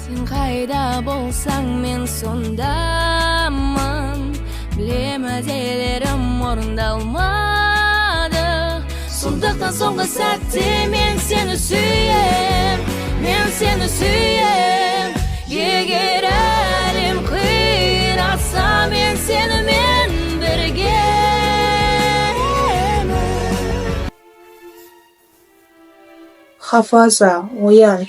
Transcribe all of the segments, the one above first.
Sen qayda bolsaң men sondaman. Bilemez ellerim orundalmadı. Solduktan soңғы сәтте мен seni suyem, men seni suyem. Егер әлем қиратса мен seninмен birgemen. Hafaza, uyan.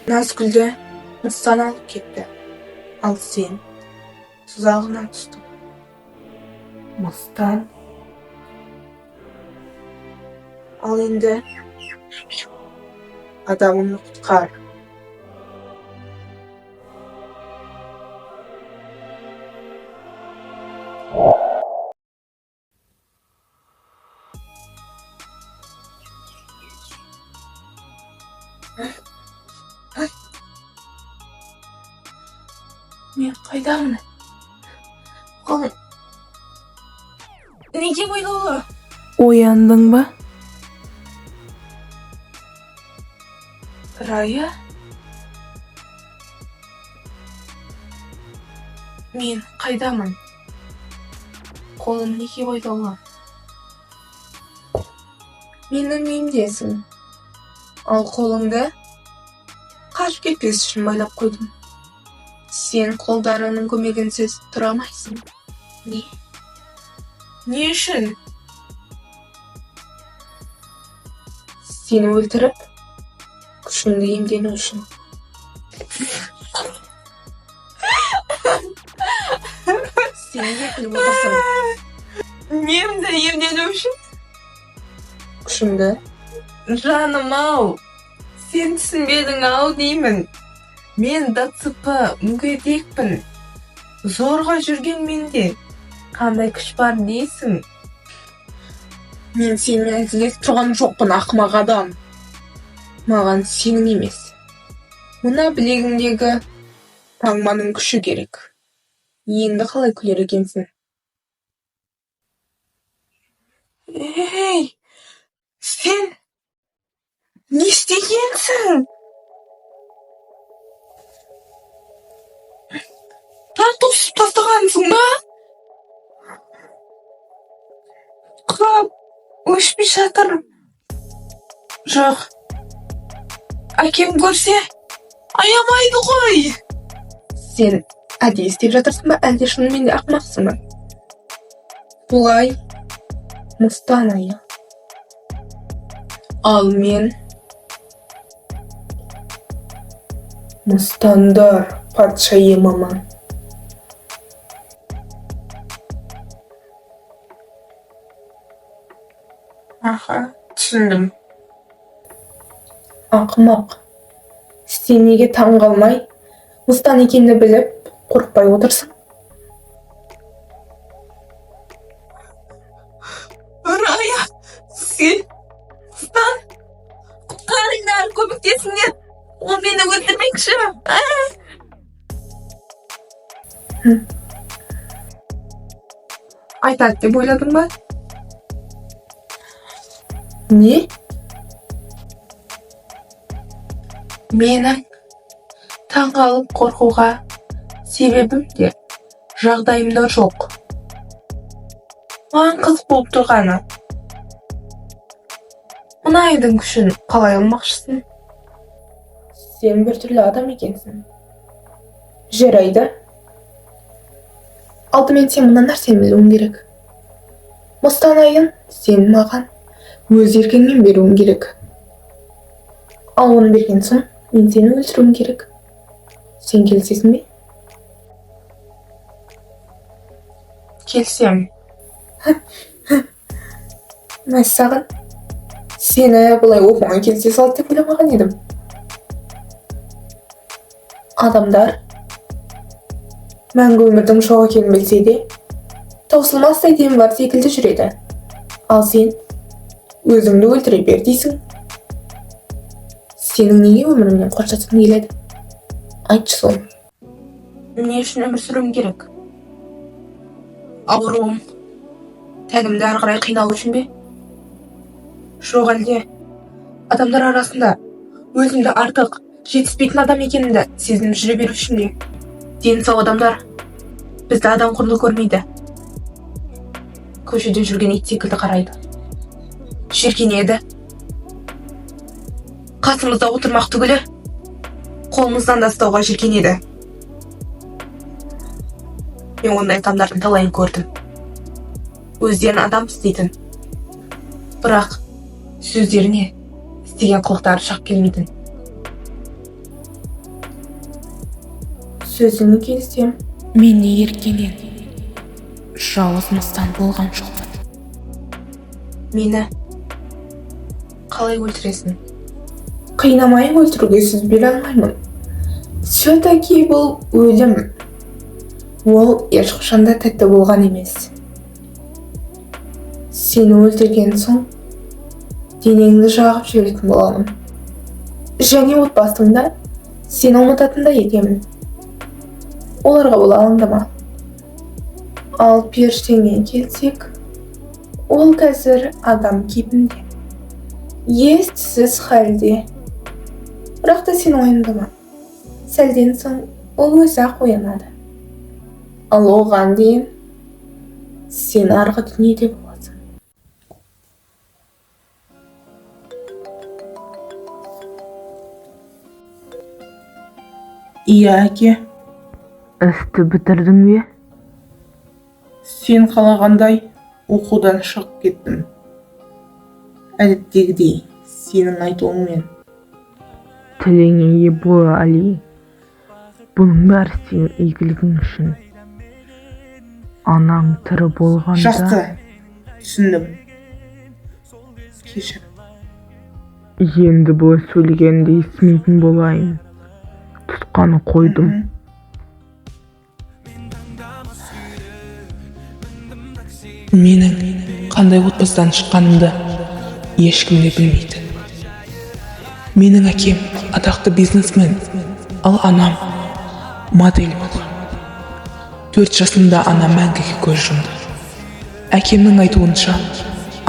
Nazgül'de Mıstan alıp gitti. Al sen. Tuzağına düştüm. Mıstan. Al endi. Adamını kutkar. Men qaydamın? Oğlum. Nege oynaulı? Oyandın ba? Raya? Men qaydamın? Қолым неге ойдаулы? Менің мендесің. Ал қолыңды қашып кетпес үшін байлап қойдым. Сен қолдарының көмегінсіз тұра алмайсың. Не? Не үшін? Сені өлтіріп, күшіңді емдену үшін. Сен неге күліп отырсың? Немді емдену үшін? Күшіңді? Жаным-ау, сен түсінбедің-ау деймін. Мен ДЦП мүгедекпін. Зорға жүрген менде қандай күш бар дейсің? Мен сенімен әзілдесіп тұрған жоқпын, ақымақ адам. Маған сенің емес. Мына білегіңдегі таңбаның күші керек. Енді қалай күлер екенсің? Ей, сен не істегенсің? Тартусып тастағансың ба? Қап, өшпей жатыр. Жоқ. Әкем көрсе, аямайды ғой. Сен әдейі істеп жатырсың ба, әлде шынымен де ақымақсың ба? Бұлай Мыстан ая. Ал мен Мыстандар патшайымымын. Аха, түсіндім. Ақымақ. Сен неге таң қалмай, Мыстан екенді біліп, қорықпай отырсың? Рая, сен Мыстан құтқарыңдар, көмектесіңдер. Ол мені өлтірмекші. Айтады деп ойладың ба? Не? Менің таңғалып қорқуға себебім де жағдайымда жоқ. Маған қызық болып тұрғаны. Мұнайдың күшін қалай алмақшысың? Сен бір түрлі адам екенсің. Жарайды. Алдымен сен мына нәрсені білуің керек. Мыстан айын сен маған өз еркіңмен беруің керек. Ал оны берген соң, мен сені өлтіруім керек. Сен келісесің бе? Келсем. Мәссаған, сені бұлай оп-оңай келісе салды деп ойламаған едім. Адамдар мәңгі өмірдің жоқ екенін білсе де, таусылмастай демі бар секілді жүреді. Ал сен өзіңді өлтіре бер дейсің. Сенің неге өміріңнен қоштасқың келеді? Айтшы соны. Не үшін өмір сүруім керек? Ауруым, тәнімді ары қарай қинау үшін бе? Жоқ әлде адамдар арасында өзімді артық жетіспейтін адам екенімді сезініп жүре беру үшін бе? Дені сау адамдар бізді адам құрлы көрмейді. Көшеде жүрген ит секілді қарайды. Жиіркенеді. Қасымызда отырмақ түгілі қолымыздан да ұстауға жиіркенеді. Мен ондай адамдардың талайын көрдім. Өздерін адам істейтін, бірақ сөздеріне істеген қылықтары шақ келмейтін. Сөзіне келсем, Мен не еркенен жалғыз мыстан болған жоқпын. Мені қалай өлтіресің? қинамай өлтіруге сөз бере алмаймын. Все-таки бұл өлім. Ол ешқашанда тәтті болған емес. Сені өлтірген соң денеңді жағып жіберетін боламын. Және отбасыңда сені ұмытатын да етемін. Оларға бола алаңдама. Ал періштеңе келсек, ол қазір адам кейпінде. Ес-түссіз халде. Бірақ та сен уайымдама. Сәлден соң ол өзі-ақ оянады. Ал оған дейін сен арғы дүниеде боласың. Иә, әке. Істі бітірдің бе? Сен қалағандай оқудан шығып кеттім. Әдеттегідей, сенің айтуыңмен. Тіліңе ие бол, Али. Бұның бәрі сенің игілігің үшін. Анаң тірі болғанда... Жақсы, түсіндім. Кешір. Енді бұлай сөйлегенде естімейтін болайын. Тұтқаны қойдым. Менің қандай отбасыдан шыққанымды ешкім де білмейді. Менің әкем атақты бизнесмен, ал анам модель болған. 4 жасында анам мәңгіге көз жұмды. Әкемнің айтуынша,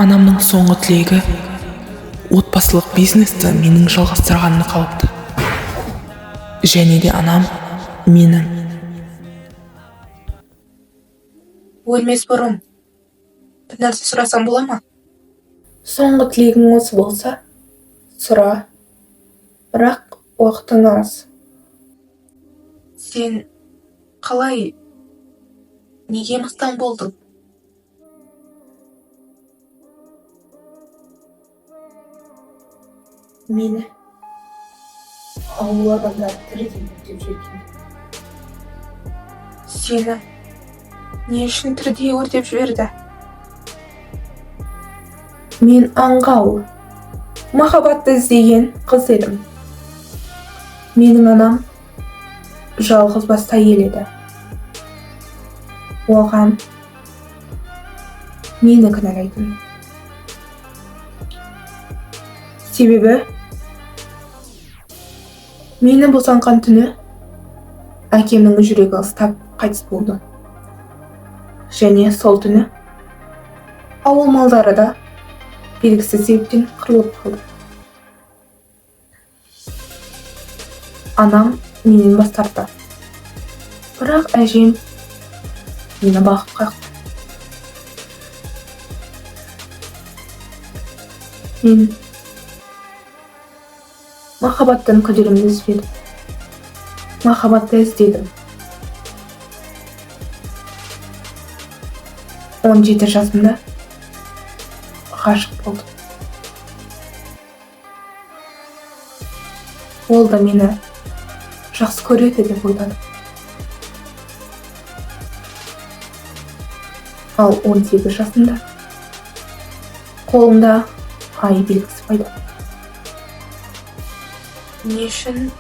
анамның соңғы тілегі отбасылық бизнесті менің жалғастырғанына қалыпты. Және де анам менің өлмес бұрын бір нәрсе сұрасам бола ма? Соңғы тілегің осы болса, сұра. Бірақ уақытың аз. Сен қалай, неге мыстан болдың? Мені ауыл адамдар тірідей деп жүрген. Сені не үшін тірідей өртеп жіберді? Мен аңғал, махаббатты іздеген қыз едім. Менің анам жалғыз басты әйел еді. Оған мені кінәлайтын. Себебі мені босанған түні әкемнің жүрегі ыстап қайтыс болды. Және сол түні ауыл малдары да белгісіз себептен қырылып қалды. Анам менен бас тартты. Бірақ әжем мені бағып қақты. Мен махаббаттың күдерімді іздедім. Махаббатты іздедім. 17 жасымда ғашық болдым. Ол да мені жақсы көреді деп ойладым. Ал 18 жасымда қолымда ай белгісі пайда болды. Не үшін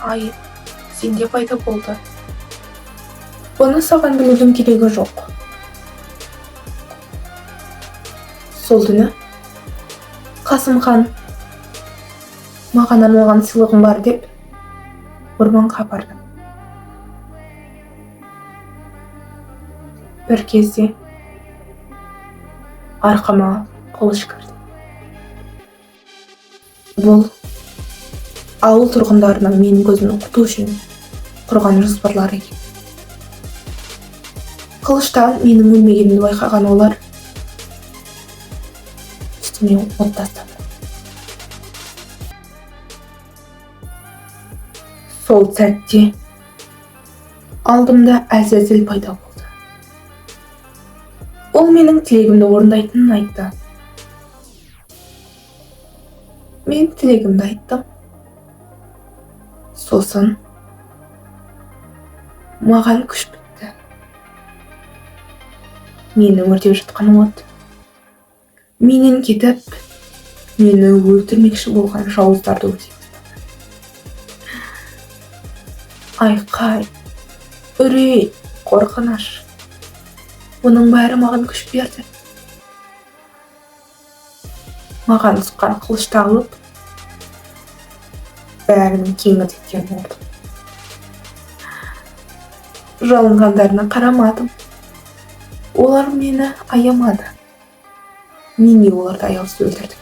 ай сенде пайда болды? Бұны саған білудің керегі жоқ. Сол түні Қасымхан маған арналған сыйлығым бар деп орманға бардым. Bir кезде арқама қылыш кірді. Бұл ауыл тұрғындарының менің көзімнен құтылу үшін құрған жоспарлары екен. Қылыштан менің өлмегенімді байқаған олар үстіме от тастады. Сол сәтте алдымда Әзәзіл пайда болды. Ол менің тілегімді орындайтынын айтты. Мен тілегімді айттым. Сосын маған күш бітті. Мені өртеп жатқан от менен кетіп, мені өлтірмекші болған жауыздарды өртеп тастады. Айқай, үрей, қорқыныш. Бұның бәрі маған күш берді. Маған ұсқан қылышты алып, бәрінің кеңірдектен ұрдым. Жалынғандарына қарамадым. Олар мені аямады. Мен де оларды аяусыз өлтірдім.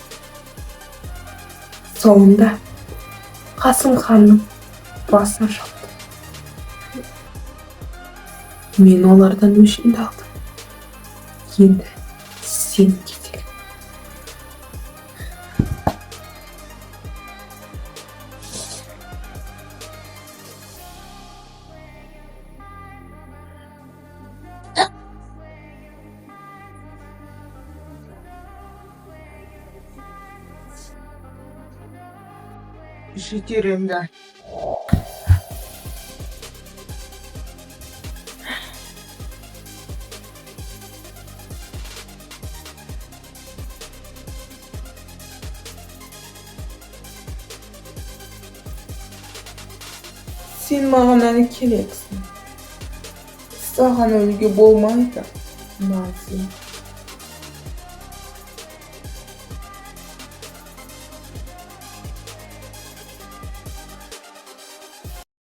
Соңында Қасым ханның басын шаптым. Мен олардан өшімді алдым. Енді сен кетер. Жетер енді. Сен маған әлі керексің. Саған өлуге болмайды, Назым.